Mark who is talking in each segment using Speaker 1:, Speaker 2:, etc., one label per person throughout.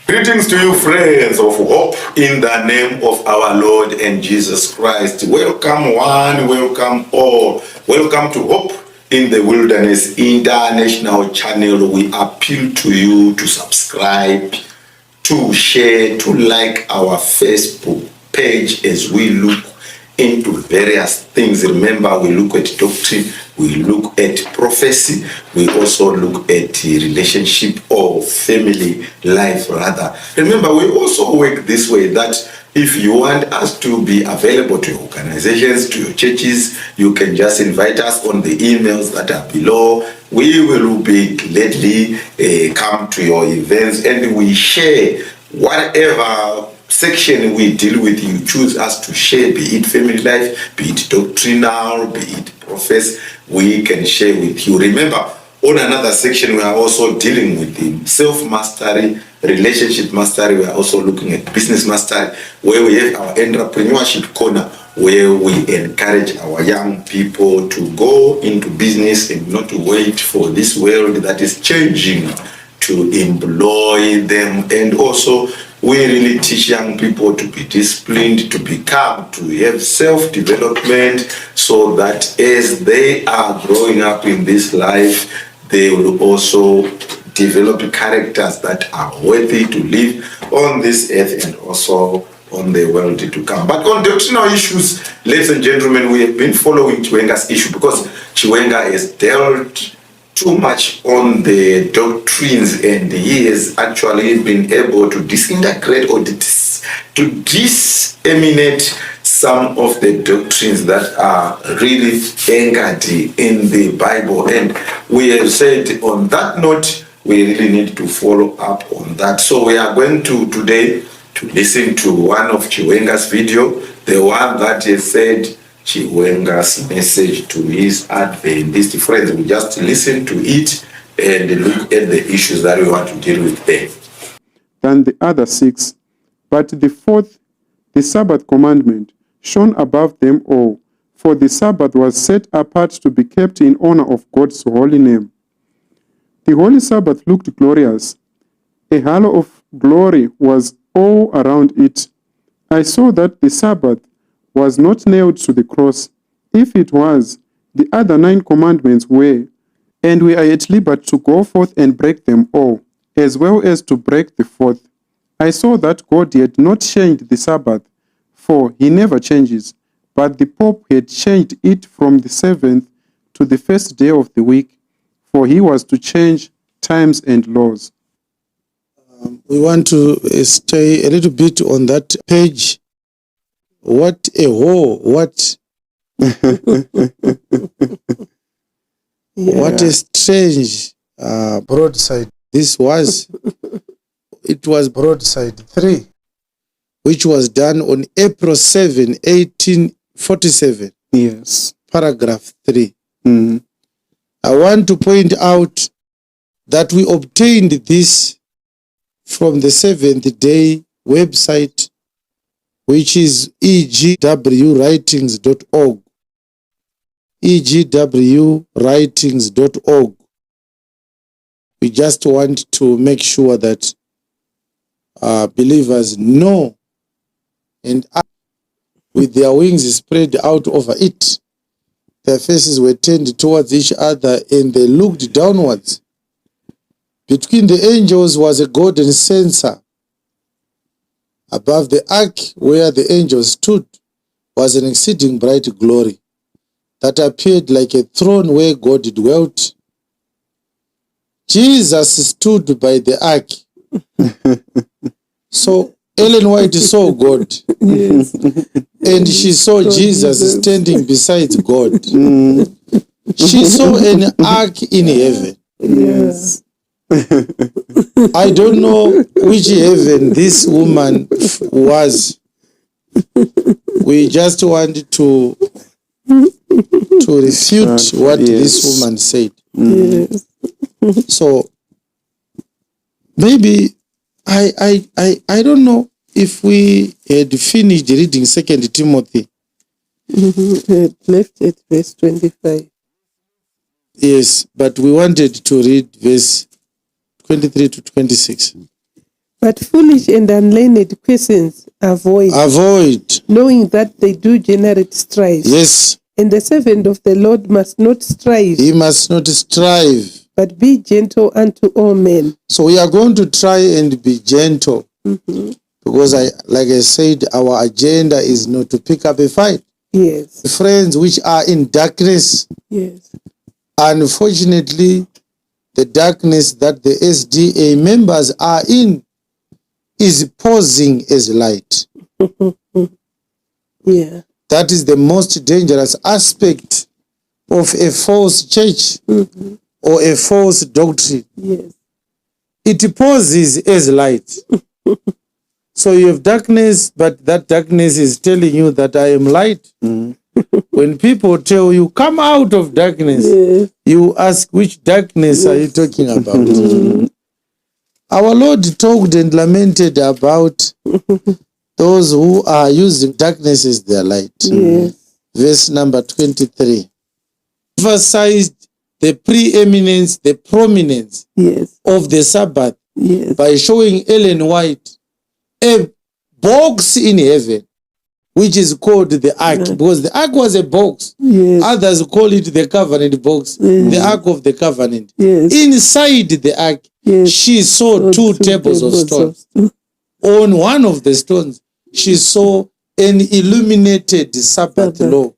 Speaker 1: Greetings to you, friends of hope, in the name of our Lord and Jesus Christ. Welcome one, welcome all. Welcome to Hope in the Wilderness International Channel. We appeal to you to subscribe, to share, to like our Facebook page as we look into various things. Remember, we look at doctrine, we look at prophecy, we also look at the relationship or family life rather. Remember, we also work this way, that if you want us to be available to your organizations, to your churches, you can just invite us on the emails that are below. We will be gladly come to your events and we share whatever section we deal with. You choose us to share, be it family life, be it doctrinal, be it prophecy, we can share with you. Remember, on another section we are also dealing with the self-mastery, relationship mastery. We are also looking at business mastery, where we have our entrepreneurship corner, where we encourage our young people to go into business and not to wait for this world that is changing to employ them. And also we really teach young people to be disciplined, to become, to have self-development, so that as they are growing up in this life, they will also develop characters that are worthy to live on this earth and also on the world to come. But on doctrinal issues, ladies and gentlemen, we have been following Chiwenga's issue because Chiwenga has dealt too much on the doctrines, and he has actually been able to disintegrate or to disseminate some of the doctrines that are really anchored in the Bible. And we have said on that note, we really need to follow up on that. So we are going to today to listen to one of Chiwenga's video, the one that he said Chiwenga's message to his Adventist friends. We just listen to it and look at the issues that we want to deal with there.
Speaker 2: Than the other 6, but the fourth, the Sabbath commandment, shone above them all, for the Sabbath was set apart to be kept in honor of God's holy name. The holy Sabbath looked glorious. A halo of glory was all around it. I saw that the Sabbath was not nailed to the cross. If it was, the other 9 commandments were, and we are at liberty to go forth and break them all, as well as to break the fourth. I saw that God had not changed the Sabbath, for he never changes, but the Pope had changed it from the 7th to the first day of the week, for he was to change times and laws.
Speaker 3: We want to stay a little bit on that page. What a whore, what what a strange broadside this was. It was broadside 3, which was done on April 7, 1847.
Speaker 2: Yes.
Speaker 3: Paragraph 3.
Speaker 2: Mm-hmm.
Speaker 3: I want to point out that we obtained this from the Seventh Day website, which is egwritings.org. egwritings.org. We just want to make sure that believers know and with their wings spread out over it. Their faces were turned towards each other and they looked downwards. Between the angels was a golden censer. Above the ark where the angels stood was an exceeding bright glory that appeared like a throne where God dwelt. Jesus stood by the ark. So Ellen White saw God.
Speaker 4: Yes.
Speaker 3: And she saw Jesus standing beside God. She saw an ark in heaven.
Speaker 4: Yes.
Speaker 3: I don't know which heaven this woman was. We just want to refute what this woman said.
Speaker 4: Yes.
Speaker 3: So maybe I don't know if we had finished reading 2 Timothy.
Speaker 4: Left at verse 25.
Speaker 3: Yes, but we wanted to read verse 23 to 26.
Speaker 4: But foolish and unlearned questions avoid,
Speaker 3: Avoid.
Speaker 4: knowing that they do generate strife.
Speaker 3: Yes.
Speaker 4: And the servant of the Lord must not strive,
Speaker 3: He must not strive.
Speaker 4: but be gentle unto all men.
Speaker 3: So we are going to try and be gentle. Because like I said, our agenda is not to pick up a fight.
Speaker 4: Yes,
Speaker 3: Friends which are in darkness,
Speaker 4: yes,
Speaker 3: unfortunately, the darkness that the SDA members are in is posing as light.
Speaker 4: yeah,
Speaker 3: That is the most dangerous aspect of a false church or a false doctrine.
Speaker 4: yes,
Speaker 3: It poses as light. So you have darkness, but that darkness is telling you that I am light. When people tell you, come out of darkness,
Speaker 4: yes,
Speaker 3: you ask, which darkness are you talking about? Our Lord talked and lamented about those who are using darkness as their light.
Speaker 4: yes,
Speaker 3: Verse number 23. Emphasized the preeminence, the prominence
Speaker 4: yes,
Speaker 3: of the Sabbath
Speaker 4: yes,
Speaker 3: by showing Ellen White a box in heaven, which is called the ark, because the ark was a box.
Speaker 4: yes,
Speaker 3: Others call it the covenant box, the ark of the covenant.
Speaker 4: yes,
Speaker 3: Inside the ark,
Speaker 4: yes.
Speaker 3: she saw two tables of stone. On one of the stones, she saw an illuminated Sabbath law.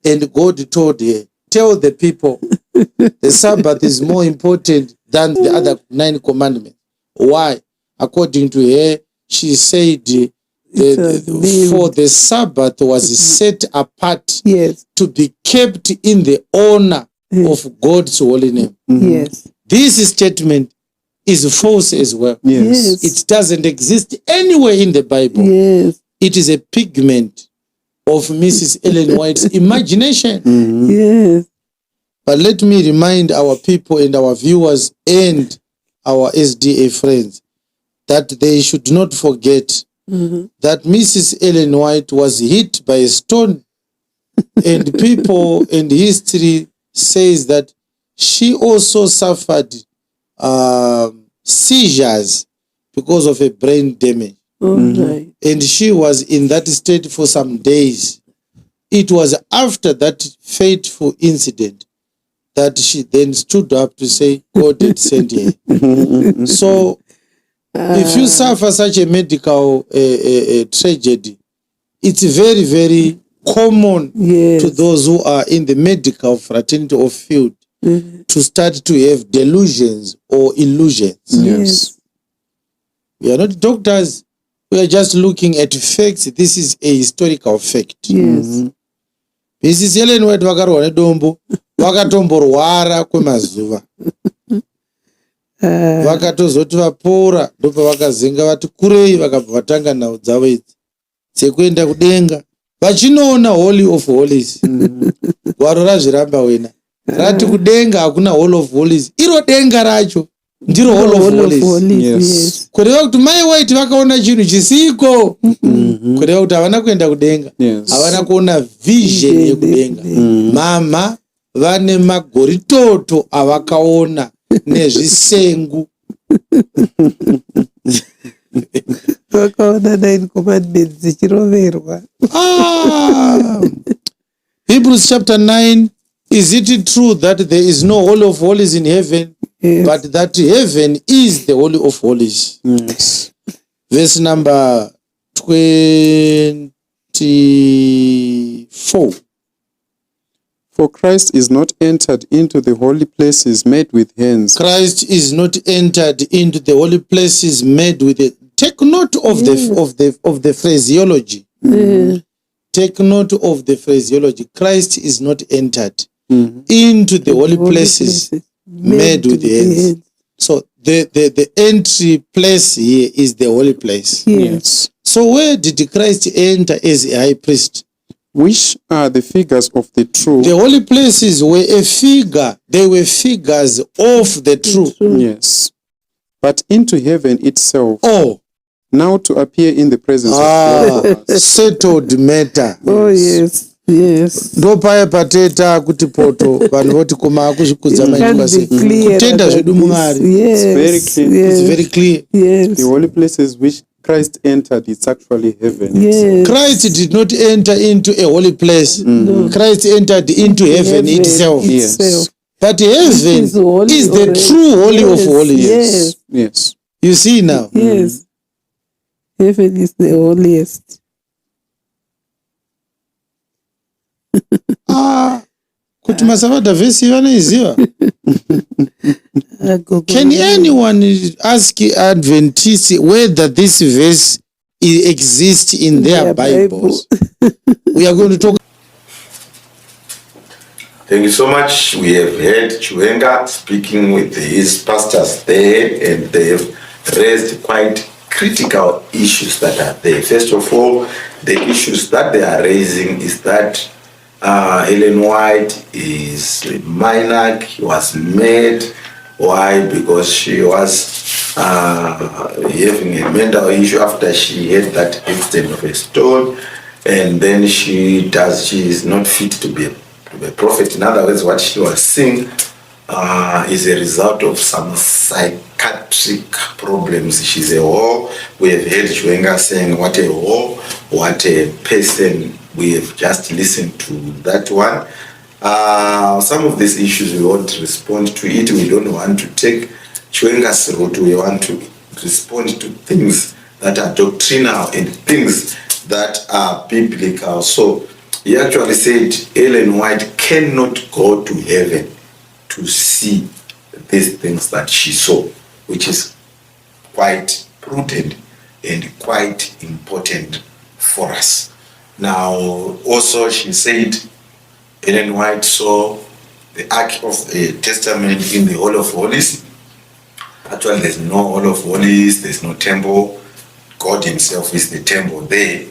Speaker 3: And God told her, tell the people, the Sabbath is more important than the other 9 commandments. Why? According to her, she said, for the Sabbath was set apart
Speaker 4: Yes,
Speaker 3: to be kept in the honor of God's holy name.
Speaker 4: yes,
Speaker 3: This statement is false as well.
Speaker 4: yes,
Speaker 3: It doesn't exist anywhere in the Bible.
Speaker 4: yes,
Speaker 3: It is a pigment of Mrs. Ellen White's imagination.
Speaker 4: yes,
Speaker 3: But let me remind our people and our viewers and our SDA friends that they should not forget that Mrs. Ellen White was hit by a stone. And people and history says that she also suffered seizures because of a brain damage.
Speaker 4: all right,
Speaker 3: And she was in that state for some days. It was after that fateful incident that she then stood up to say God had sent her. So if you suffer such a medical tragedy, it's very, very common
Speaker 4: yes,
Speaker 3: to those who are in the medical fraternity or field to start to have delusions or illusions.
Speaker 4: yes,
Speaker 3: We are not doctors. We are just looking at facts. This is a historical fact.
Speaker 4: yes,
Speaker 3: Mrs. Ellen White vakarwa nedombo vakatomborwara kwemazuva vakatozoti vapora ndopavakazenga vati kurei vakabva vatanga nhau dzavo idzi dzekuenda kudenga vachinoona holy of holies. Gwaro razviramba wena rati kudenga hakuna hall of holies, iro denga racho ndiro hall of holies.
Speaker 4: yes,
Speaker 3: Kureva kuti mai White vakaona chinhu chisiko. Kureva kuti havana kuenda kudenga, havana kuona vision yekudenga. Mama vane magoritoto avakaona nezvisengu.
Speaker 4: vakaona 9 commandments dzichiroverwa.
Speaker 3: Hebrews chapter 9. Is it true that there is no holy of holies in heaven, but that heaven is the holy of holies?
Speaker 2: Yes.
Speaker 3: Verse number 24.
Speaker 2: For Christ is not entered into the holy places made with hands.
Speaker 3: Christ is not entered into the holy places made with it. Take note of the phraseology. Take note of the phraseology. Christ is not entered into the holy places made with hands. So the entry place here is the holy place.
Speaker 4: Yes.
Speaker 3: So where did Christ enter as a high priest?
Speaker 2: Which are the figures of the true.
Speaker 3: The holy places were a figure. They were figures of the true.
Speaker 2: Yes. But into heaven itself.
Speaker 3: Oh.
Speaker 2: Now to appear in the presence of God.
Speaker 3: Settled matter.
Speaker 4: Oh, yes. Yes.
Speaker 3: ndo paya pateta kuti poto vanhu voti koma kuzvikudza
Speaker 4: It can
Speaker 3: maitwa sei
Speaker 4: be clearer
Speaker 3: kutenda
Speaker 4: than
Speaker 3: zvedu
Speaker 4: this.
Speaker 3: mumwari
Speaker 4: Yes.
Speaker 2: very clear.
Speaker 4: Yes.
Speaker 3: it's very clear.
Speaker 4: Yes.
Speaker 2: The holy places which Christ entered, it's actually heaven itself.
Speaker 4: Yes.
Speaker 3: Christ did not enter into a holy place.
Speaker 4: No.
Speaker 3: Christ entered into heaven itself.
Speaker 2: Yes.
Speaker 3: But heaven
Speaker 4: Which is holy
Speaker 3: is the
Speaker 4: already.
Speaker 3: true holy
Speaker 4: Yes,
Speaker 3: of holies.
Speaker 4: yes.
Speaker 2: Yes.
Speaker 3: You see now?
Speaker 4: Yes. Heaven is the holiest.
Speaker 3: Kuti masavada vhesi vanoiziva. Can anyone ask Adventists whether this verse exists in their Bibles? We are going to talk.
Speaker 1: Thank you so much. We have heard Chiwenga speaking with his pastors there, and they've raised quite critical issues that are there. First of all, the issues that they are raising is that Ellen White is a minor. He was made. Why? Because she was having a mental issue after she had that accident of a stone, and then she is not fit to be a prophet. In other words, what she was seeing is a result of some psychiatric problems. She's a whore. We have heard Chiwenga saying what a whore, what a person. We have just listened to that one. Some of these issues we won't respond to it. We don't want to take Chiwenga's route. We want to respond to things that are doctrinal and things that are biblical. So he actually said Ellen White cannot go to heaven to see these things that she saw, which is quite prudent and quite important for us. Now, also she said Ellen White saw the Ark of the Testament in the Hall of Holies. Actually, there's no Hall of Holies, there's no temple. God himself is the temple there.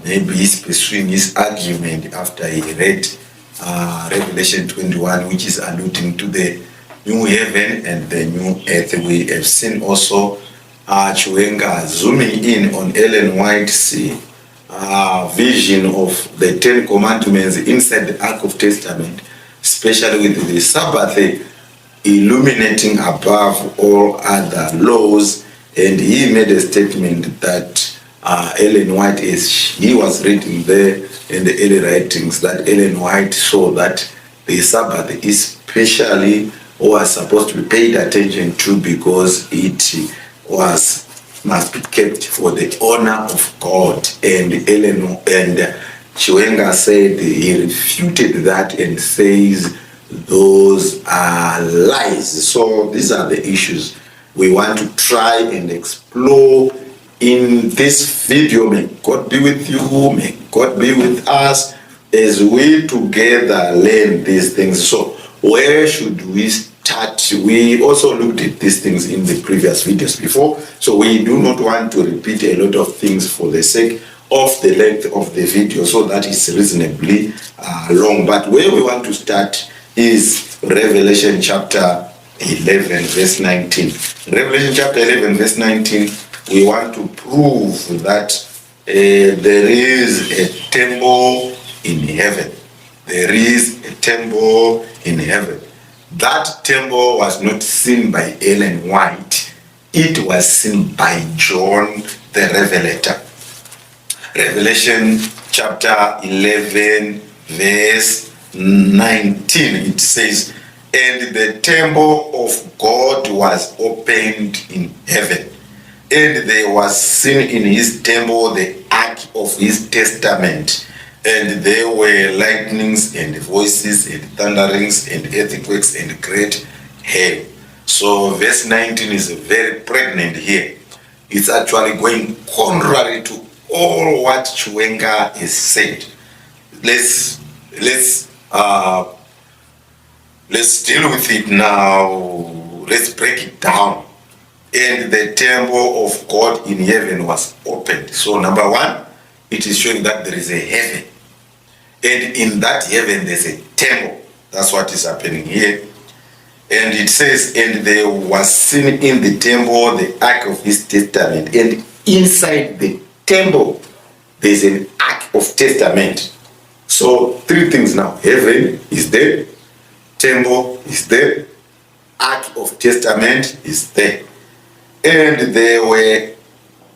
Speaker 1: Maybe he's pursuing his argument after he read Revelation 21, which is alluding to the new heaven and the new earth. We have seen also Chiwenga zooming in on Ellen White's vision of the 10 Commandments inside the Ark of Testament, especially with the Sabbath illuminating above all other laws. And he made a statement that Ellen White, he was reading there in the early writings, that Ellen White saw that the Sabbath especially was supposed to be paid attention to because it must be kept for the honor of God. And Chiwenga said he refuted that and says those are lies. So these are the issues we want to try and explore in this video. May God be with you, may God be with us as we together learn these things. So where should we start? We also looked at these things in the previous videos before, so we do not want to repeat a lot of things for the sake of the length of the video, so that is reasonably long. But where we want to start is Revelation chapter 11 verse 19. Revelation chapter 11 verse 19, we want to prove that there is a temple in heaven. There is a temple in heaven. That temple was not seen by Ellen White. It was seen by John the Revelator. Revelation chapter 11 verse 19, it says, "And the temple of God was opened in heaven, and there was seen in his temple the ark of his testament. And there were lightnings and voices and thunderings and earthquakes and great hail." So verse 19 is very pregnant here. It's actually going contrary to all what Chiwenga has said. Let's deal with it now. Let's break it down. And the temple of God in heaven was opened. So number one, it is showing that there is a heaven. And in that heaven, there's a temple. That's what is happening here. And it says, "And there was seen in the temple the ark of his testament." And inside the temple, there's an ark of testament. So So three things now. Heaven is there, temple is there, Ark of Testament is there. And there were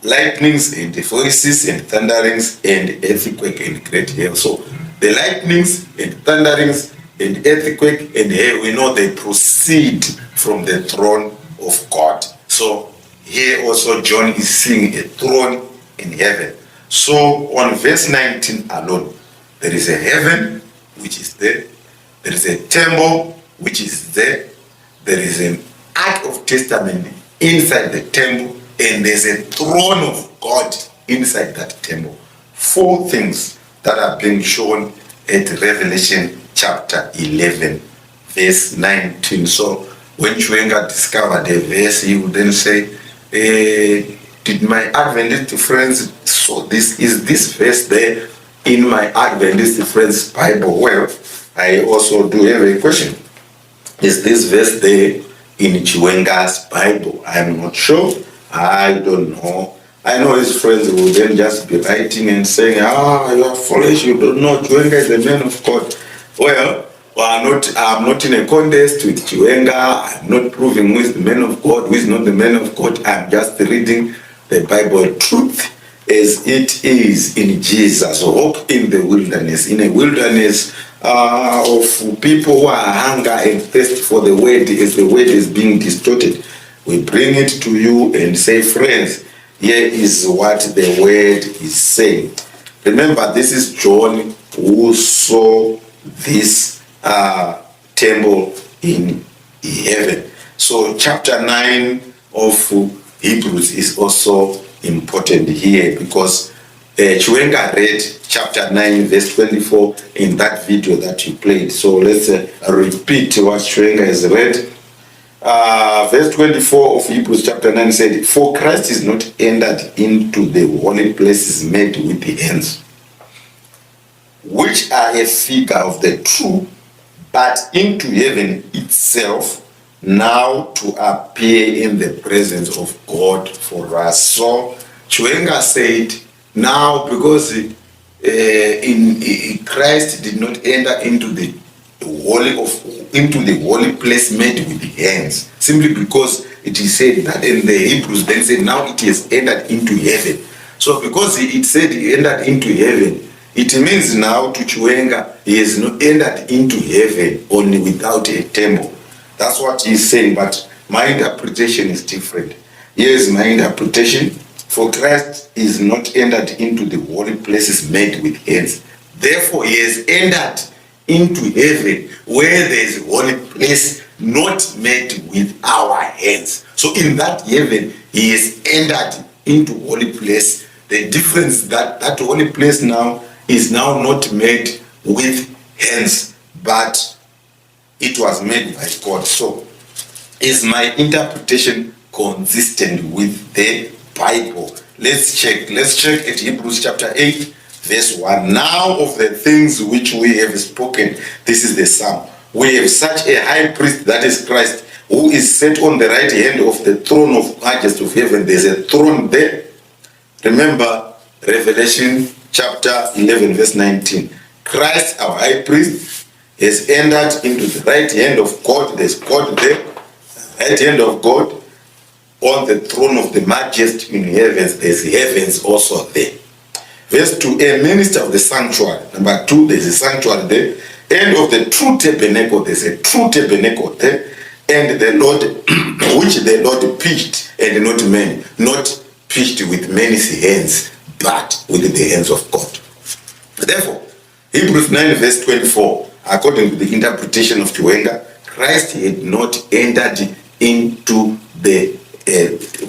Speaker 1: lightnings and voices and thunderings and earthquake and great hail. So the lightnings and thunderings and earthquake and hail, we know they proceed from the throne of God. So here also John is seeing a throne in heaven. So on verse 19 alone, there is a heaven which is there. There is a temple which is there. There is an Ark of Testament inside the temple, and there's a throne of God inside that temple. Four things that are being shown at Revelation chapter 11, verse 19. So when Chiwenga discovered a verse, he would then say, did my Adventist friends, so this verse there in my Adventist friends Bible? Well, I also do have a question. Is this verse there in Chiwenga's Bible? I'm not sure. I don't know. I know his friends will then just be writing and saying, you are foolish, you don't know. Chiwenga is the man of God. Well, I'm not in a contest with Chiwenga. I'm not proving who is the man of God, who is not the man of God. I'm just reading the Bible truth as it is in Jesus. Hope in the wilderness. In a wilderness of people who are hunger and thirst for the word, as the word is being distorted, we bring it to you and say, friends, here is what the word is saying. Remember, this is John who saw this temple in heaven. So chapter 9 of Hebrews is also important here, because Chiwenga read chapter 9 verse 24 in that video that you played. So let's repeat what Chiwenga has read. Verse 24 of Hebrews chapter 9 said, for Christ is not entered into the holy places made with the hands, which are a figure of the true, but into heaven itself, now to appear in the presence of God for us. So Chiwenga said, now because in Christ did not enter into the holy place made with the hands, simply because it is said that in the Hebrews then said now it has entered into heaven. So because it said he entered into heaven, it means now to Chiwenga he has not entered into heaven only without a temple. That's what he's saying, but my interpretation is different. Here's my interpretation. For Christ is not entered into the holy places made with hands. Therefore, he has entered into heaven where there is a holy place not made with our hands. So in that heaven, he has entered into holy place. The difference that holy place now is now not made with hands, but it was made by God. So is my interpretation consistent with the Bible? Let's check at Hebrews chapter 8 verse 1. Now of the things which we have spoken, this is the sum. We have such a high priest, that is Christ, who is set on the right hand of the throne of majesty of heaven. There's a throne there. Remember Revelation chapter 11 verse 19. Christ, our high priest, has entered into the right hand of God. There's God there, right hand of God, on the throne of the majesty in heavens. There's heavens also there. Verse 2, a minister of the sanctuary. Number 2, there's a sanctuary there. And of the true tabernacle, there's a true tabernacle there. And the Lord, which the Lord pitched, and not men, not pitched with men's hands, but with the hands of God. Therefore, Hebrews 9 verse 24, according to the interpretation of Chiwenga, Christ had not entered into the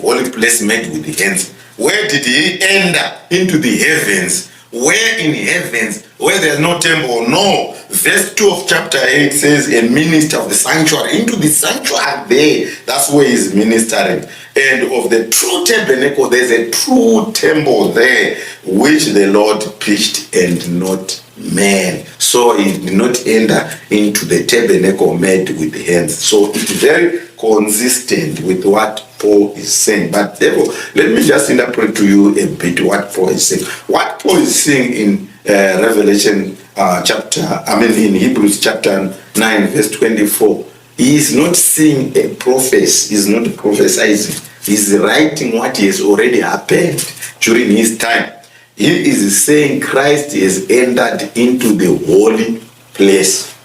Speaker 1: holy place made with the hands. Where did he enter? Into the heavens. Where in heavens? Where there's no temple? No. Verse 2 of chapter 8 says a minister of the sanctuary. Into the sanctuary there. That's where he's ministering. And of the true tabernacle, there's a true temple there, which the Lord pitched and not man. So he did not enter into the tabernacle made with the hands. So it's very consistent with what Paul is saying. But therefore, let me just interpret to you a bit what Paul is saying. What Paul is saying in Revelation in Hebrews chapter 9, verse 24, he is not seeing a prophecy, he's not prophesizing, he's writing what has already happened during his time. He is saying Christ has entered into the holy place.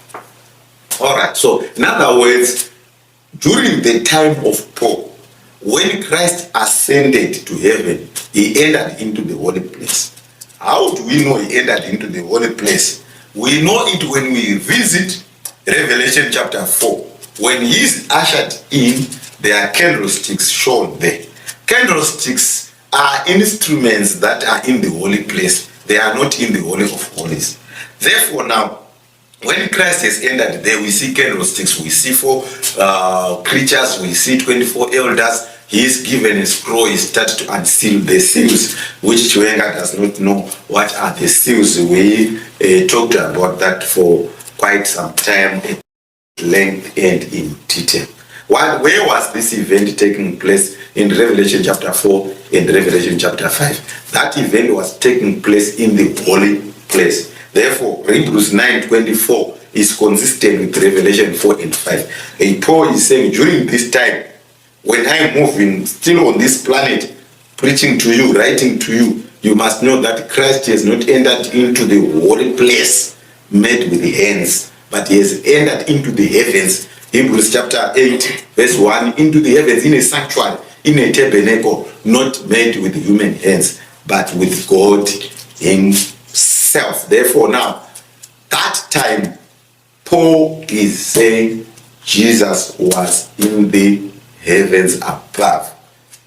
Speaker 1: All right, so in other words, during the time of Paul, when Christ ascended to heaven, he entered into the holy place. How do we know he entered into the holy place? We know it when we visit Revelation chapter 4. When he is ushered in, there are candlesticks shown there. Candlesticks are instruments that are in the holy place. They are not in the Holy of Holies. Therefore now, when Christ has entered there, we see candlesticks, we see 4 creatures, we see 24 elders. He is given a scroll, he starts to unseal the seals, which Chiwenga does not know what are the seals. We talked about that for quite some time at length and in detail. Where was this event taking place? In Revelation chapter 4 and Revelation chapter 5. That event was taking place in the holy place. Therefore, Hebrews 9:24 is consistent with Revelation 4 and 5. And Paul is saying, during this time, when I am moving, still on this planet, preaching to you, writing to you, you must know that Christ has not entered into the holy place made with the hands, but he has entered into the heavens. Hebrews chapter 8, verse 1, into the heavens, in a sanctuary, in a tabernacle, not made with human hands, but with God himself. Therefore now, that time, Paul is saying Jesus was in the heavens above,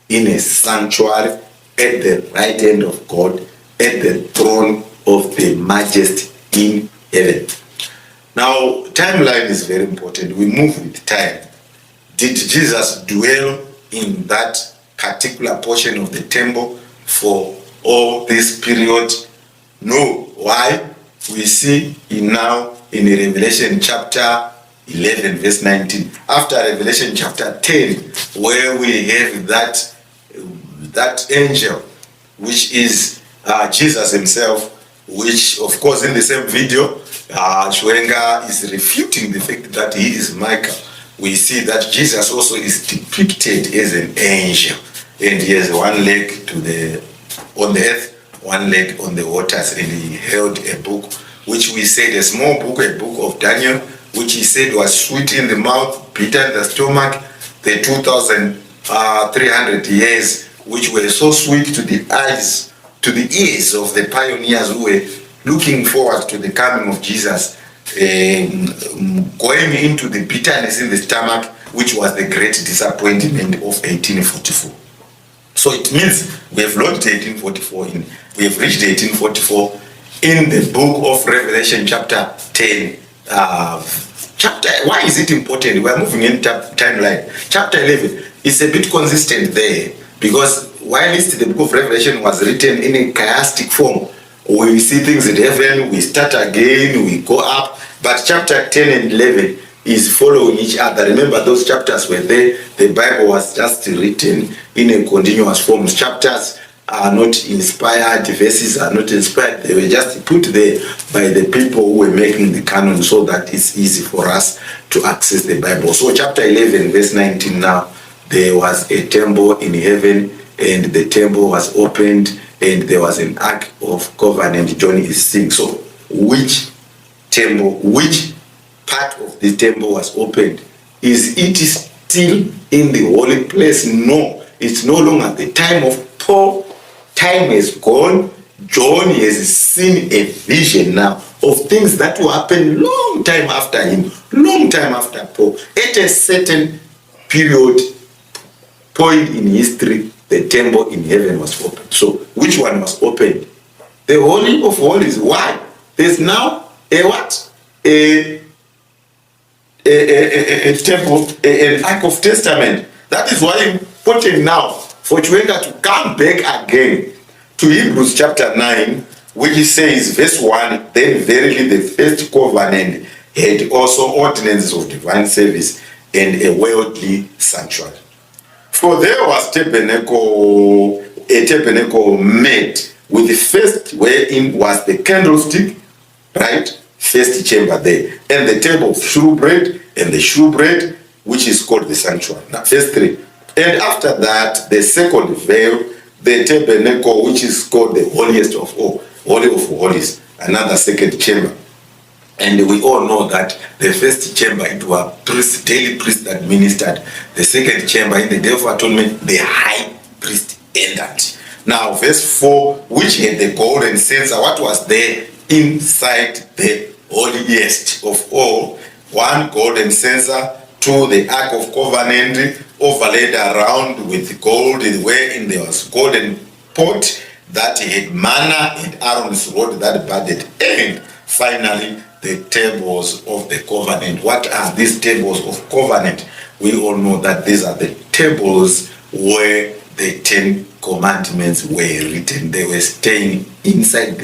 Speaker 1: in a sanctuary at the right hand of God, at the throne of the majesty in heaven. Now, timeline is very important. We move with time. Did Jesus dwell in that particular portion of the temple for all this period? No. Why? We see now in Revelation chapter 11, verse 19. After Revelation chapter 10, where we have that angel, which is Jesus himself, which, of course, in the same video, Chiwenga is refuting the fact that he is Michael. We see that Jesus also is depicted as an angel, and he has one leg on the earth, one leg on the waters, and he held a book, which we said, a small book, a book of Daniel, which he said was sweet in the mouth, bitter in the stomach, the 2,300 years, which were so sweet to the eyes, to the ears of the pioneers who were looking forward to the coming of Jesus, going into the bitterness in the stomach, which was the great disappointment of 1844. So it means we have launched 1844 we have reached 1844 in the book of Revelation chapter 10. Why is it important? We are moving in timeline. Chapter 11 is a bit consistent there, because whilst the book of Revelation was written in a chiastic form, we see things in heaven, we start again, we go up, but chapter 10 and 11 is following each other. Remember, those chapters were there. The Bible was just written in a continuous form. Chapters are not inspired, verses are not inspired. They were just put there by the people who were making the canon so that it's easy for us to access the Bible. So chapter 11, verse 19 now, there was a temple in heaven, and the temple was opened, and there was an ark of covenant. John is seeing. So which temple, which part of the temple was opened? Is it still in the holy place? No, it's no longer the time of Paul. Time has gone. John has seen a vision now of things that will happen long time after him, long time after Paul. At a certain period, point in history, the temple in heaven was opened. So which one was opened? The Holy of Holies. Why? There's now a what? A temple, an Ark of Testament. That is why it's important now for Chiwenga to come back again to Hebrews chapter 9, which says, verse 1, then verily the first covenant had also ordinances of divine service and a worldly sanctuary. For there was a tabernacle made with the first, wherein was the candlestick right? First chamber there. And the table of shewbread, and the shewbread, which is called the sanctuary. Now, verse 3. And after that, the second veil, the tabernacle, which is called the holiest of all, holy of holies, another second chamber. And we all know that the first chamber, it was daily priest that ministered. The second chamber, in the Day of Atonement, the high priest entered. Now, verse 4, which had the golden censer, what was there inside the holiest of all? One golden censer, two, the Ark of Covenant, overlaid around with gold, wherein there was golden pot that had manna, and Aaron's rod that budded, and finally the tables of the covenant. What are these tables of covenant? We all know that these are the tables where the 10 commandments were written. They were staying inside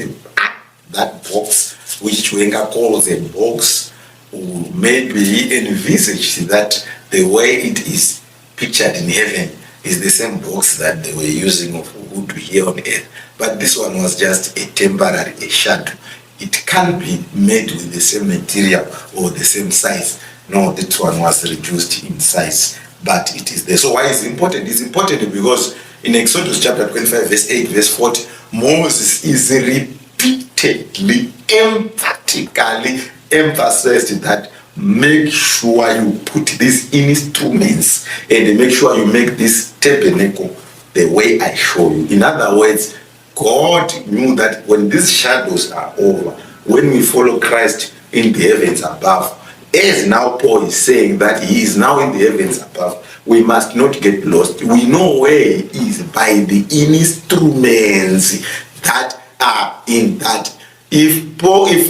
Speaker 1: that box, which Chiwenga calls a box. Maybe he envisaged that the way it is pictured in heaven is the same box that they were using of wood here on earth. But this one was just a temporary, a shadow. It can't be made with the same material or the same size. No, this one was reduced in size, but it is there. So why is it important? It's important because in Exodus chapter 25, verse 8, verse 40, Moses is repeatedly, emphatically emphasized that make sure you put these instruments and make sure you make this tabernacle the way I show you. In other words, God knew that when these shadows are over, when we follow Christ in the heavens above, as now Paul is saying that he is now in the heavens above, we must not get lost. We know where he is by the instruments that are in that. If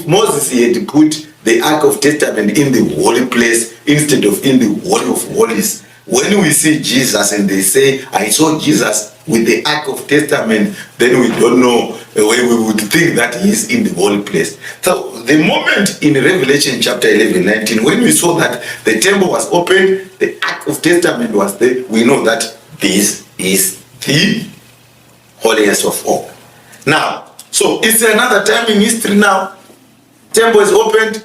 Speaker 1: Moses had put the Ark of Testament in the holy place instead of in the Holy of Holies, when we see Jesus and they say, I saw Jesus with the Ark of Testament, then we don't know where we would think that he is in the holy place. So the moment in Revelation chapter 11, 19, when we saw that the temple was opened, the Ark of Testament was there, we know that this is the holiest of all. Now, so it's another time in history now. Temple is opened,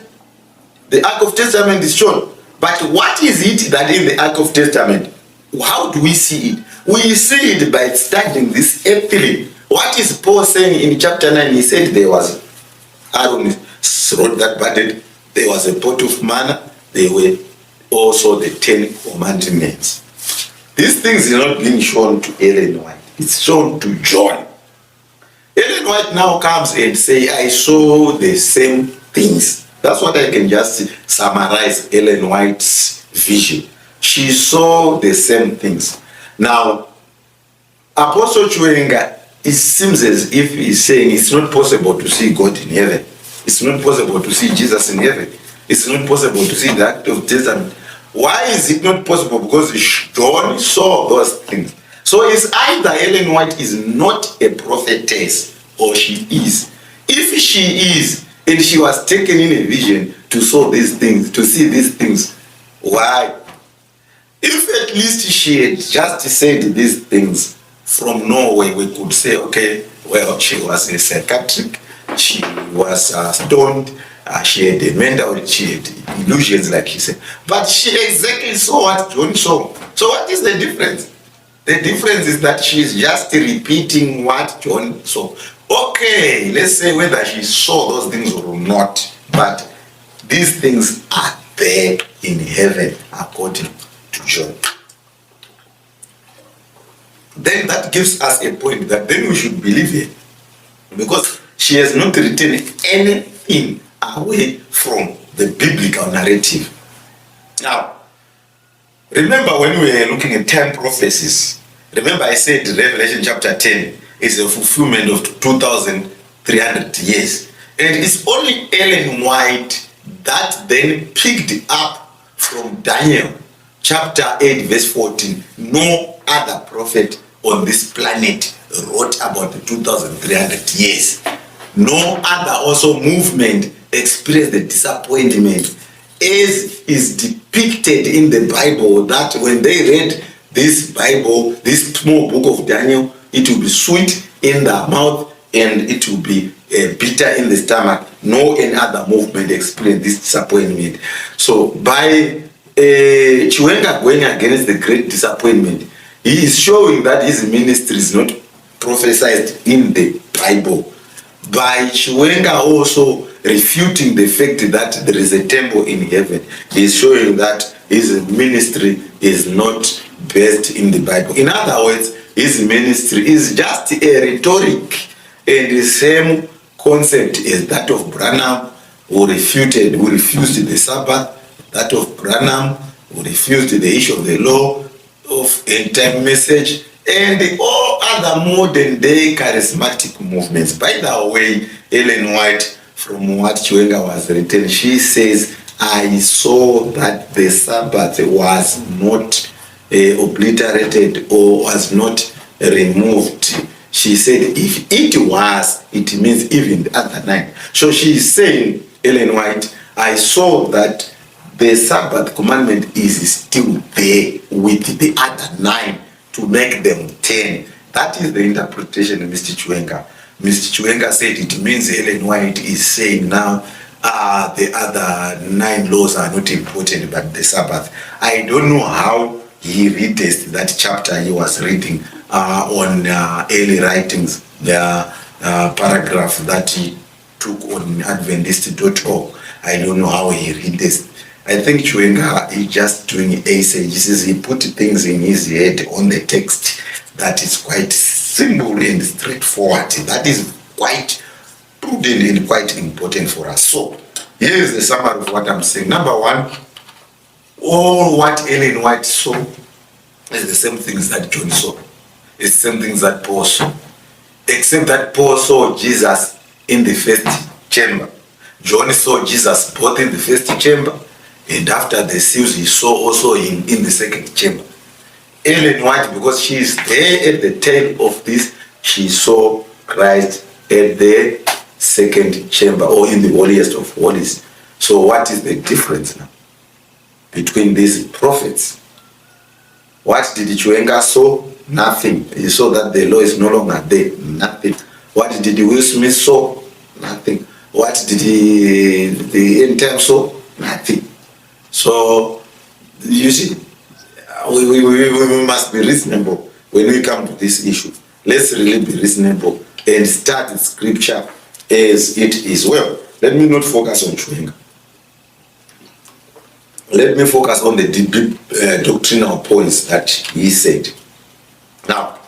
Speaker 1: the Ark of Testament is shown. But what is it that in the Ark of Testament? How do we see it? We see it by studying this earthly. What is Paul saying in chapter 9? He said there was Aaron's rod that budded, there was a pot of manna, there were also the 10 commandments. These things are not being shown to Ellen White. It's shown to John. Ellen White now comes and say, I saw the same things. That's what I can just summarize Ellen White's vision. She saw the same things. Now, Apostle Chiwenga, it seems as if he's saying it's not possible to see God in heaven. It's not possible to see Jesus in heaven. It's not possible to see the Act of Testament. Why is it not possible? Because John saw those things. So it's either Ellen White is not a prophetess or she is. If she is, and she was taken in a vision to saw these things, to see these things, why? If at least she had just said these things from Norway, we could say, okay, well, she was a psychiatric, she was stoned, she had a mental, she had illusions, like she said. But she exactly saw what John saw. So what is the difference? The difference is that she's just repeating what John saw. Okay, let's say whether she saw those things or not, but these things are there in heaven according to John. Then that gives us a point that then we should believe her, because she has not written anything away from the biblical narrative. Now, remember when we were looking at 10 prophecies, remember I said Revelation chapter 10 is a fulfillment of 2,300 years. And it's only Ellen White that then picked up from Daniel chapter 8 verse 14. No other prophet on this planet wrote about the 2,300 years. No other also movement experienced the disappointment as is depicted in the Bible, that when they read this Bible, this small book of Daniel, it will be sweet in their mouth and it will be bitter in the stomach, no any other movement explain this disappointment. So by Chiwenga going against the great disappointment, he is showing that his ministry is not prophesied in the Bible. By Chiwenga also refuting the fact that there is a temple in heaven, he is showing that his ministry is not based in the Bible. In other words, his ministry is just a rhetoric and the same concept as that of Branham, who refused the Sabbath, that of Branham, who refused the issue of the law of end-time message, and all other modern day charismatic movements. By the way, Ellen White, from what Chiwenga was written, she says, I saw that the Sabbath was not obliterated or was not removed. She said, if it was, it means even the other 9. So she is saying, Ellen White, I saw that the Sabbath commandment is still there with the other 9 to make them 10. That is the interpretation of Mr. Chiwenga. Mr. Chiwenga said it means Ellen White is saying now the other 9 laws are not important, but the Sabbath. I don't know how he reads that chapter he was reading on early writings, the paragraph that he took on Advertist.org. I don't know how he read this. I think Chiwenga is just doing exegesis. He put things in his head on the text that is quite simple and straightforward. That is quite prudent and quite important for us. So here is the summary of what I'm saying. Number 1, all what Ellen White saw is the same things that John saw. It's the same things that Paul saw. Except that Paul saw Jesus in the first chamber. John saw Jesus both in the first chamber, and after the seals he saw also him in the second chamber. Ellen White, because she is there at the tail of this, she saw Christ at the second chamber or in the holiest of holies. So what is the difference now between these prophets? What did Chiwenga saw? Nothing. He saw that the law is no longer there. Nothing. What did Will Smith saw? Nothing. What did the end time saw? Nothing. So you see, we must be reasonable when we come to this issue. Let's really be reasonable and start the scripture as it is. Well, let me not focus on Chiwenga. Let me focus on the deep doctrinal points that he said. Now,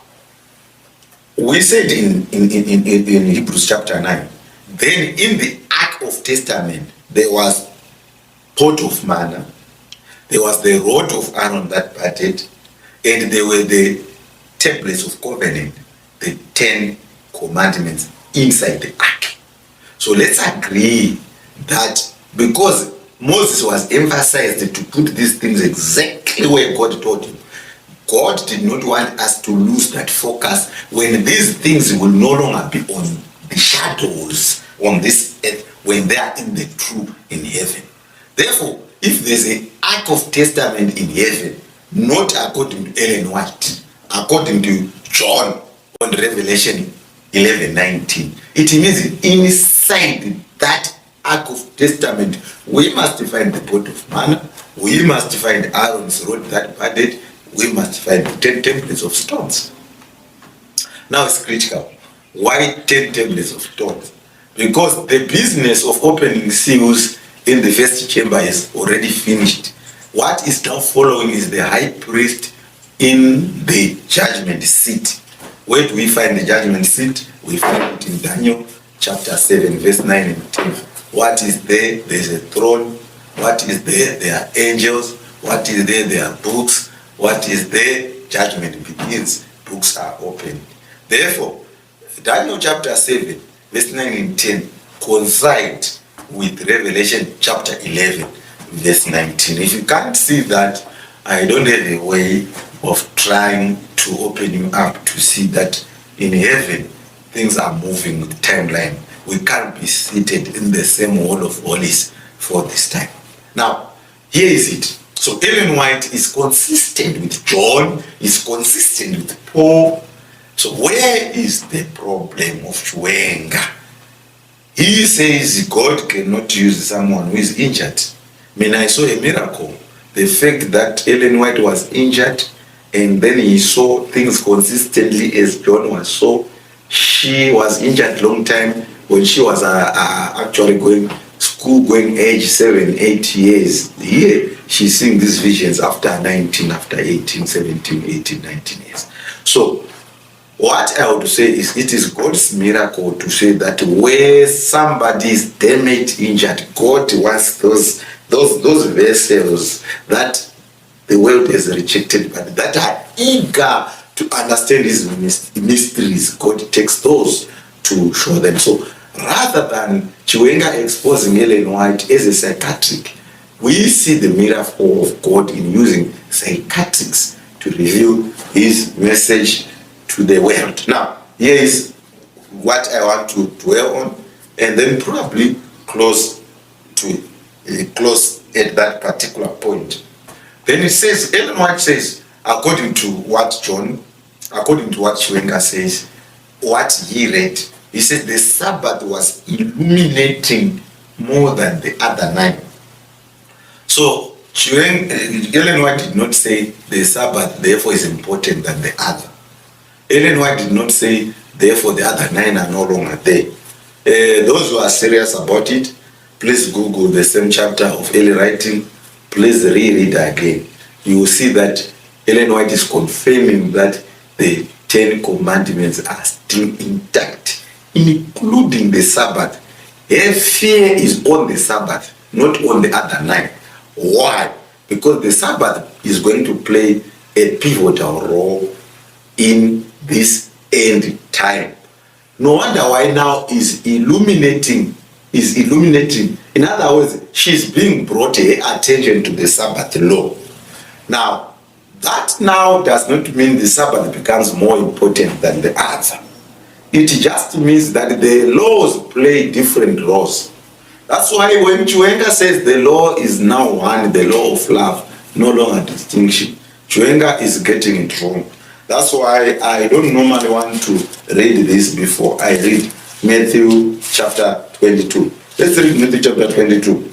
Speaker 1: we said in Hebrews chapter 9, then in the Ark of Testament, there was pot of manna, there was the rod of Aaron that parted, and there were the tablets of covenant, the 10 commandments inside the ark. So let's agree that because Moses was emphasized to put these things exactly where God told him, God did not want us to lose that focus when these things will no longer be on the shadows on this earth, when they are in the true in heaven. Therefore, if there's an Ark of Testament in heaven, not according to Ellen White, according to John on Revelation 11:19, it means inside that Ark of Testament, we must find the pot of manna, we must find Aaron's rod that parted, we must find 10 tablets of stones. Now it's critical. Why 10 tablets of stones? Because the business of opening seals in the first chamber is already finished. What is now following is the high priest in the judgment seat. Where do we find the judgment seat? We find it in Daniel chapter 7, verse 9 and 10. What is there? There's a throne. What is there? There are angels. What is there? There are books. What is there? Judgment begins. Books are opened. Therefore, Daniel chapter 7, verse 9 and 10 coincide with Revelation chapter 11, verse 19. If you can't see that, I don't have a way of trying to open you up to see that in heaven, things are moving with timeline. We can't be seated in the same hall of holies for this time. Now, here is it. So Ellen White is consistent with John, is consistent with Paul. So where is the problem of Chiwenga? He says God cannot use someone who is injured. I mean, I saw a miracle. The fact that Ellen White was injured and then he saw things consistently as John was so. She was injured long time when she was actually going school, going age 7, 8 years. Here, she's seeing these visions after 19, after 18, 17, 18, 19 years. So, what I would say is it is God's miracle to say that where somebody is damaged, injured, God wants those vessels that the world has rejected, but that are eager to understand his mysteries. God takes those to show them. So rather than Chiwenga exposing Ellen White as a psychiatric, we see the miracle of God in using psychiatrics to reveal his message to the world. Now, here is what I want to dwell on, and then probably close at that particular point. Then it says, Ellen White says, according to what Chiwenga says, what he read, he said the Sabbath was illuminating more than the other 9. So Ellen White did not say the Sabbath therefore is important than the other. Ellen White did not say therefore the other 9 are no longer there. Those who are serious about it, please Google the same chapter of early writing. Please reread again. You will see that Ellen White is confirming that the 10 commandments are still intact, including the Sabbath. Her fear is on the Sabbath, not on the other 9. Why? Because the Sabbath is going to play a pivotal role in this end time. No wonder why now is illuminating. In other words, she's being brought her attention to the Sabbath law. Now, that now does not mean the Sabbath becomes more important than the other. It just means that the laws play different roles. That's why when Chiwenga says the law is now one, the law of love, no longer distinction, Chiwenga is getting it wrong. That's why I don't normally want to read this before I read Matthew chapter 22. Let's read Matthew chapter 22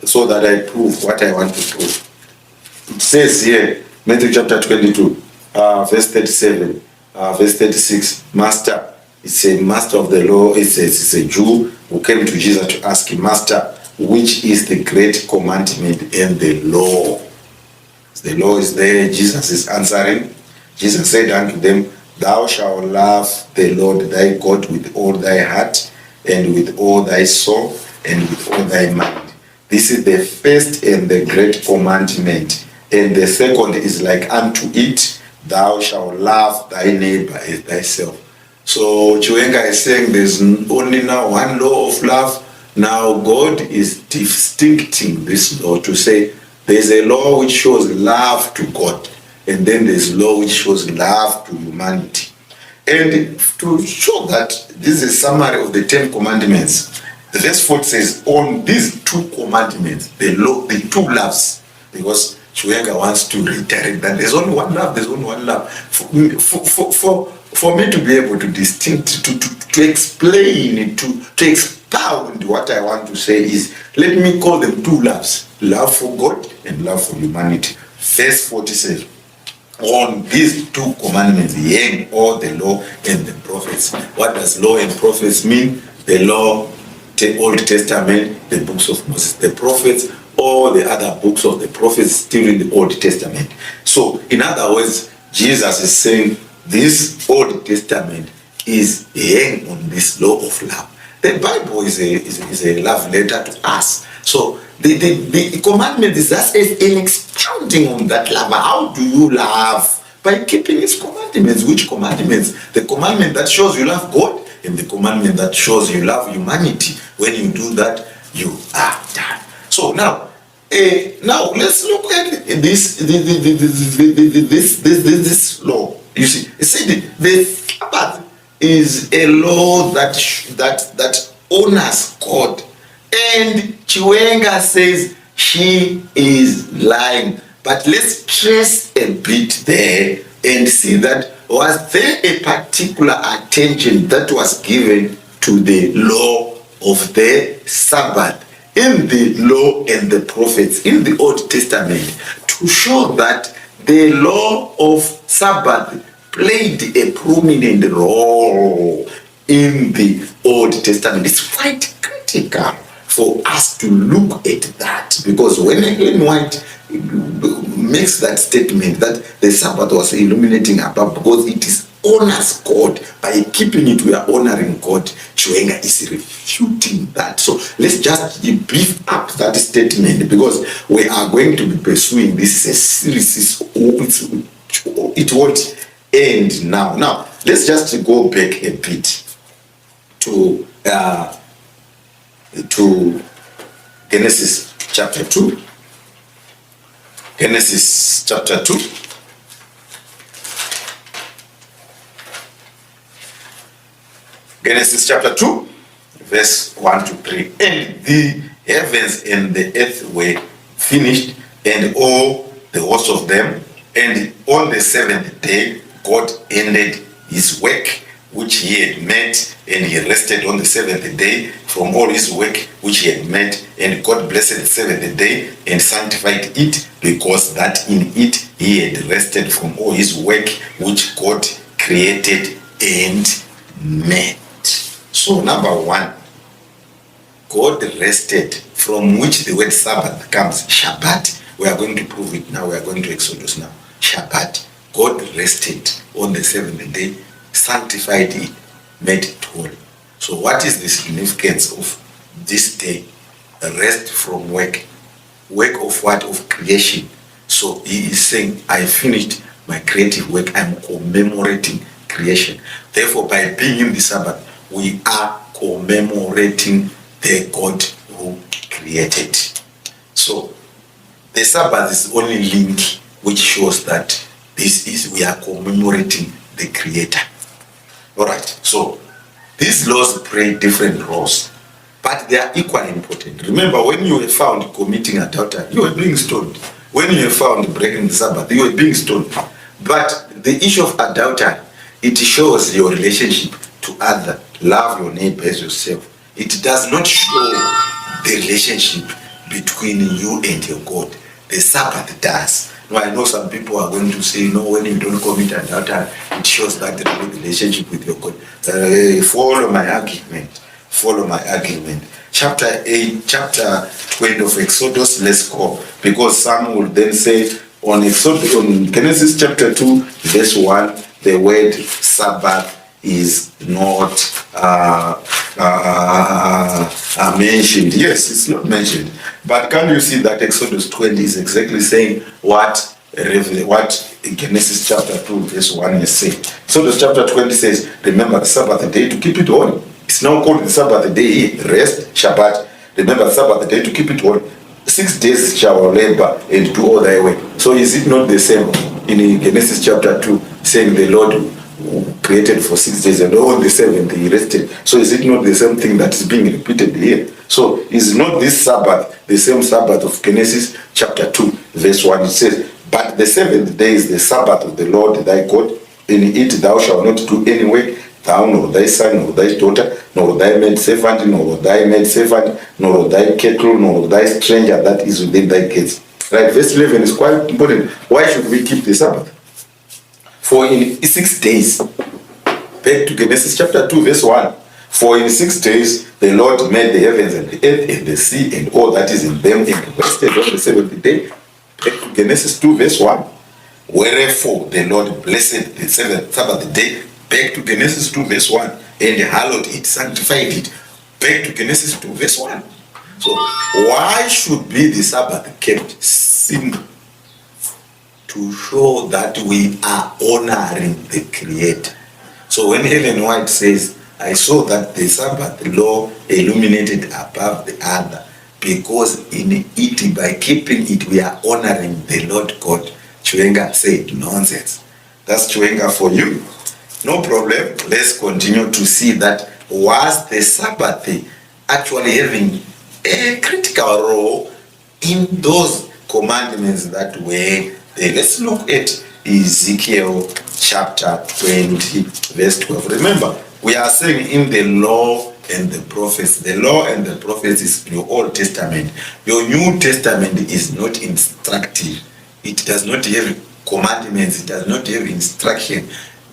Speaker 1: so that I prove what I want to prove. It says here, Matthew chapter 22, verse 37, verse 36, Master, it's a master of the law, it says it's a Jew who came to Jesus to ask him, Master, which is the great commandment in the law? The law is there, Jesus is answering. Jesus said unto them, Thou shalt love the Lord thy God with all thy heart, and with all thy soul, and with all thy mind. This is the first and the great commandment. And the second is like unto it, Thou shalt love thy neighbor as thyself. So Chiwenga is saying there's only now one law of love. Now God is distincting this law to say there's a law which shows love to God, and then there's law which shows love to humanity. And to show that this is a summary of the 10 commandments, the verse 4 says, on these 2 commandments, the two loves, because Chiwenga wants to reiterate that there's only one love, there's only one love. For me to be able to distinct, to explain, to expound what I want to say is, let me call them 2 loves, love for God and love for humanity. Verse 40 says, on these 2 commandments hang all the law and the prophets. What does law and prophets mean? The law, the Old Testament, the books of Moses, the prophets, all the other books of the prophets still in the Old Testament. So, in other words, Jesus is saying this Old Testament is hang on this law of love. The Bible is a love letter to us. So the commandment is just an expounding on that love. How do you love? By keeping his commandments. Which commandments? The commandment that shows you love God, and the commandment that shows you love humanity. When you do that, you are done. So now let's look at this law. You see, it said the Sabbath is a law that honors God. And Chiwenga says she is lying. But let's trace a bit there and see that was there a particular attention that was given to the law of the Sabbath in the law and the prophets in the Old Testament to show that the law of Sabbath played a prominent role in the Old Testament. It's quite critical for us to look at that, because when Ellen White makes that statement that the Sabbath was illuminating above because it is honors God, by keeping it we are honoring God, Chiwenga is refuting that. So let's just brief up that statement, because we are going to be pursuing this as a series. It won't end now. Now let's just go back a bit to Genesis chapter 2. Genesis chapter 2. Genesis chapter 2, verse 1 to 3. And the heavens and the earth were finished, and all the hosts of them. And on the seventh day, God ended his work which he had made, and he rested on the seventh day from all his work which he had made. And God blessed the seventh day and sanctified it, because that in it he had rested from all his work which God created and made. So number one, God rested, from which the word Sabbath comes, Shabbat. We are going to prove it now. We are going to Exodus now. Shabbat. God rested on the seventh day, sanctified it, made it holy. So what is the significance of this day? A rest from work. Work of what? Of creation. So he is saying, I finished my creative work. I'm commemorating creation. Therefore, by being in the Sabbath, we are commemorating the God who created. So the Sabbath is the only link which shows that we are commemorating the Creator. All right. So these laws play different roles, but they are equally important. Remember, when you were found committing adultery, you were being stoned. When you were found breaking the Sabbath, you were being stoned. But the issue of adultery, it shows your relationship to others. Love your neighbor as yourself. It does not show the relationship between you and your God. The Sabbath does. Now, I know some people are going to say, no, when you don't commit adultery, it shows that the relationship with your God. Follow my argument. Follow my argument. Chapter 8, chapter 20 of Exodus, let's go. Because some will then say, on Genesis chapter 2, verse 1, the word Sabbath is not mentioned. Yes, it's not mentioned. But can you see that Exodus 20 is exactly saying what Genesis chapter 2 verse 1 is saying? Exodus chapter 20 says, remember the Sabbath day to keep it holy. It's now called the Sabbath day, rest, Shabbat. Remember the Sabbath day to keep it holy. 6 days shall labor and do all thy work. So is it not the same in Genesis chapter 2 saying the Lord created for 6 days and on the seventh he rested? So is it not the same thing that is being repeated here? So is not this Sabbath the same Sabbath of Genesis chapter 2 verse 1? It says, but the seventh day is the Sabbath of the Lord thy God. In it thou shalt not do any work, thou nor thy son nor thy daughter, nor thy maid servant, nor thy maid servant, nor thy cattle, nor thy stranger that is within thy gates. Right, verse 11 is quite important. Why should we keep the Sabbath? For in 6 days, back to Genesis chapter 2 verse 1, for in 6 days the Lord made the heavens and the earth and the sea and all that is in them, and rested on the seventh day. Back to Genesis 2 verse 1, wherefore the Lord blessed the seventh Sabbath day. Back to Genesis 2 verse 1, and hallowed it, sanctified it. Back to Genesis 2 verse 1. So why should be the Sabbath kept? Simple. To show that we are honoring the Creator. So when Ellen White says, I saw that the Sabbath law illuminated above the other, because in it, by keeping it, we are honoring the Lord God. Chiwenga said, nonsense. That's Chiwenga for you. No problem. Let's continue to see that was the Sabbath actually having a critical role in those commandments that were there. Let's look at Ezekiel chapter 20 verse 12. Remember, we are saying in the law and the prophets. The law and the prophets is your Old Testament. Your New Testament is not instructive. It does not have commandments. It does not have instruction.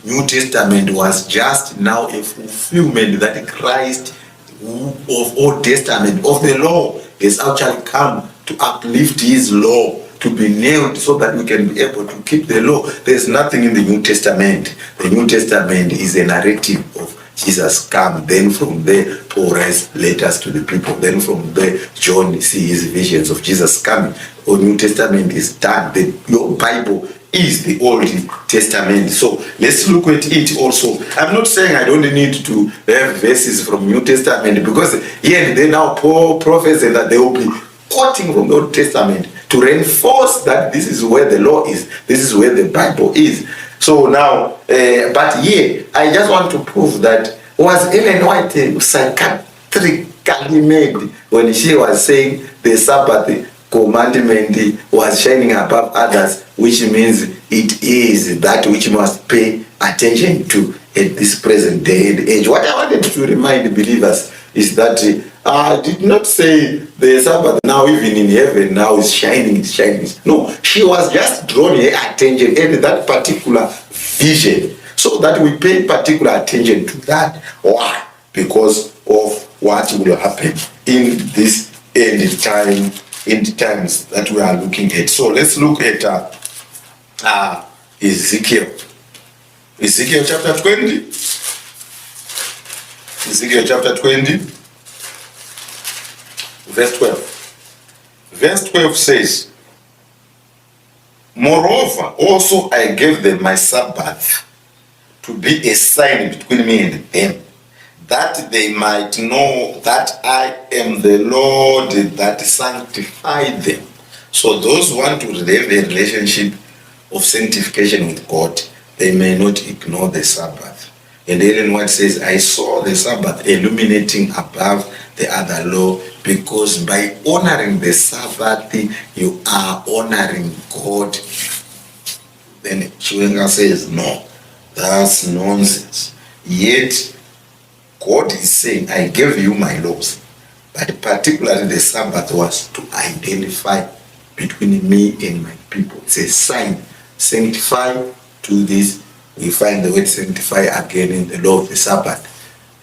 Speaker 1: New Testament was just now a fulfillment that Christ of Old Testament, of the law, has actually come to uplift his law, to be nailed so that we can be able to keep the law. There's nothing in the New Testament. The New Testament is a narrative of Jesus come. Then from there, Paul writes letters to the people. Then from there, John sees visions of Jesus coming. The New Testament is done. Your Bible is the Old Testament. So let's look at it also. I'm not saying I don't need to have verses from New Testament, because here and there now Paul prophets and that they will be quoting from the Old Testament to reinforce that this is where the law is, this is where the Bible is. So now, but here, I just want to prove that was Ellen White psychiatrically made when she was saying the Sabbath commandment was shining above others, which means it is that which must pay attention to at this present day and age. What I wanted to remind believers is that I did not say the Sabbath now even in heaven now is shining, it's shining. No, she was just drawing her attention at that particular vision, so that we pay particular attention to that. Why? Because of what will happen in this end times that we are looking at. So let's look at Ezekiel. Ezekiel chapter 20. Ezekiel chapter 20, verse 12. Verse 12 says, moreover, also I gave them my Sabbath to be a sign between me and them, that they might know that I am the Lord that sanctified them. So those who want to live a relationship of sanctification with God, they may not ignore the Sabbath. And Ellen White says, I saw the Sabbath illuminating above the other law, because by honoring the Sabbath, you are honoring God. Then Chiwenga says, no, that's nonsense. Yet, God is saying, I gave you my laws. But particularly the Sabbath was to identify between me and my people. It's a sign. Sanctify to this. We find the word sanctify again in the law of the Sabbath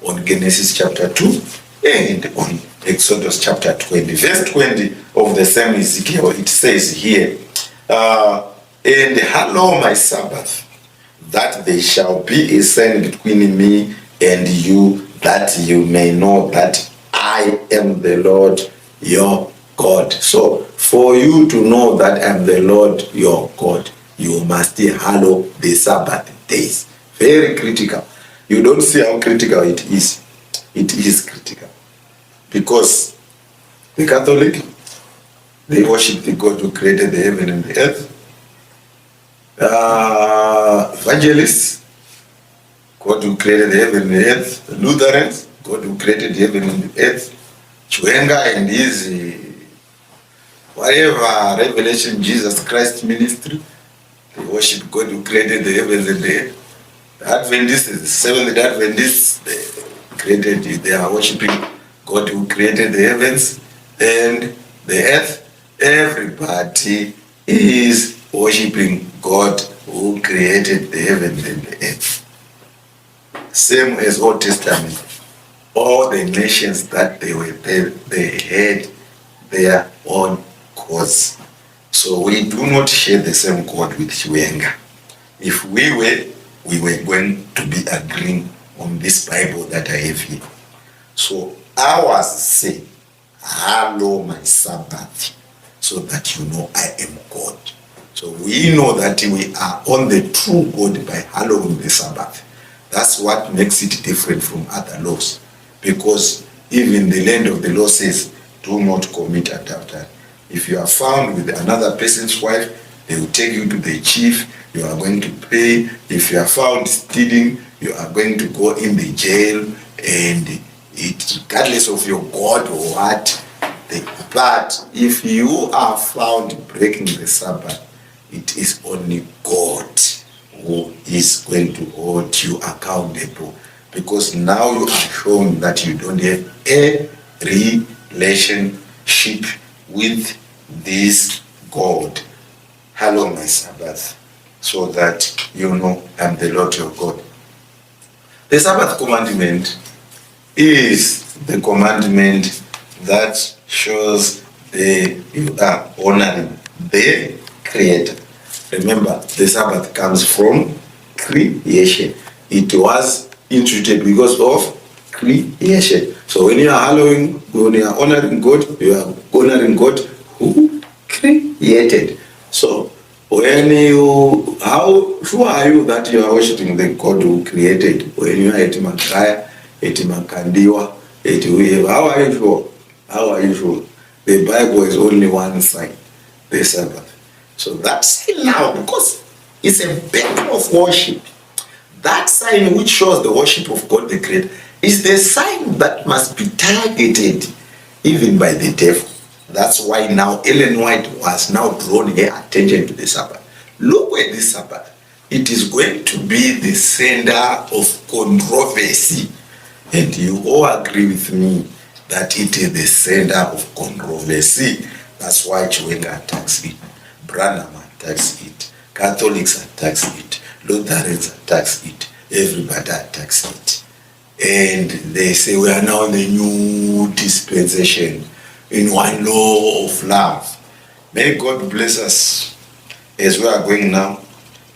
Speaker 1: on Genesis chapter 2 and on Exodus chapter 20. Verse 20 of the same Ezekiel, it says here, and hallow my Sabbath, that they shall be a sign between me and you, that you may know that I am the Lord your God. So for you to know that I am the Lord your God, you must hallow the Sabbath days. Very critical. You don't see how critical it is. It is critical. Because the Catholic, they worship the God who created the heaven and the earth. Evangelists, God who created the heaven and the earth. The Lutherans, God who created the heaven and the earth. Chiwenga and his whatever Revelation Jesus Christ ministry, they worship God who created the heavens and the earth. The Adventists, the Seventh-day Adventists, they are worshiping God who created the heavens and the earth. Everybody is worshiping God who created the heavens and the earth. Same as Old Testament. All the nations that they were there, they had their own gods. So we do not share the same God with Chiwenga. If we were going to be agreeing on this Bible that I have here. So ours say, hallow my Sabbath, so that you know I am God. So we know that we are on the true God by hallowing the Sabbath. That's what makes it different from other laws. Because even the land of the law says, do not commit adultery. If you are found with another person's wife, they will take you to the chief, you are going to pay. If you are found stealing, you are going to go in the jail, and it, regardless of your God or what. But if you are found breaking the Sabbath, it is only God who is going to hold you accountable. because now you are shown that you don't have a relationship with this God. Hello, my Sabbath, so that you know I'm the Lord your God. The Sabbath commandment is the commandment that shows you are honoring the Creator. Remember, the Sabbath comes from creation. It was instituted because of creation. So when you are hallowing, when you are honoring God, you are honoring God who created. So when you, how sure are you that you are worshiping the God who created? When you are at Makaya, at Makandiwa, at whoever, how are you sure? How are you sure? The Bible is only one sign, the Sabbath. So that sign now, because it's a battle of worship, that sign which shows the worship of God the Creator is the sign that must be targeted even by the devil. That's why now Ellen White was now drawing her attention to the Sabbath. Look at this Sabbath. It is going to be the center of controversy. And you all agree with me that it is the center of controversy. That's why Chiwenga attacks it, Branham attacks it, Catholics attacks it, Lutherans attacks it, everybody attacks it. And they say we are now in the new dispensation, in one law of love. May God bless us as we are going now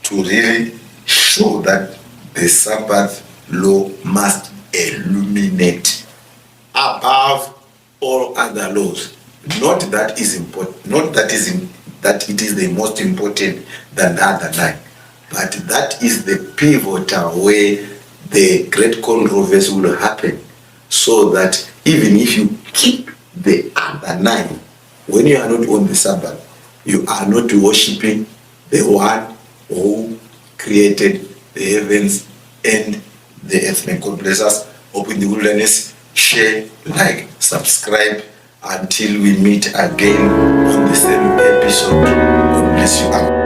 Speaker 1: to really show that the Sabbath law must illuminate above all other laws. Not that is important, not that that it is the most important than the other 9, but that is the pivotal way the great controversy will happen, so that even if you keep the other 9, when you are not on the Sabbath, you are not worshiping the one who created the heavens and the earth. May God bless us. Open the wilderness. Share, like, subscribe until we meet again on the same episode. God bless you.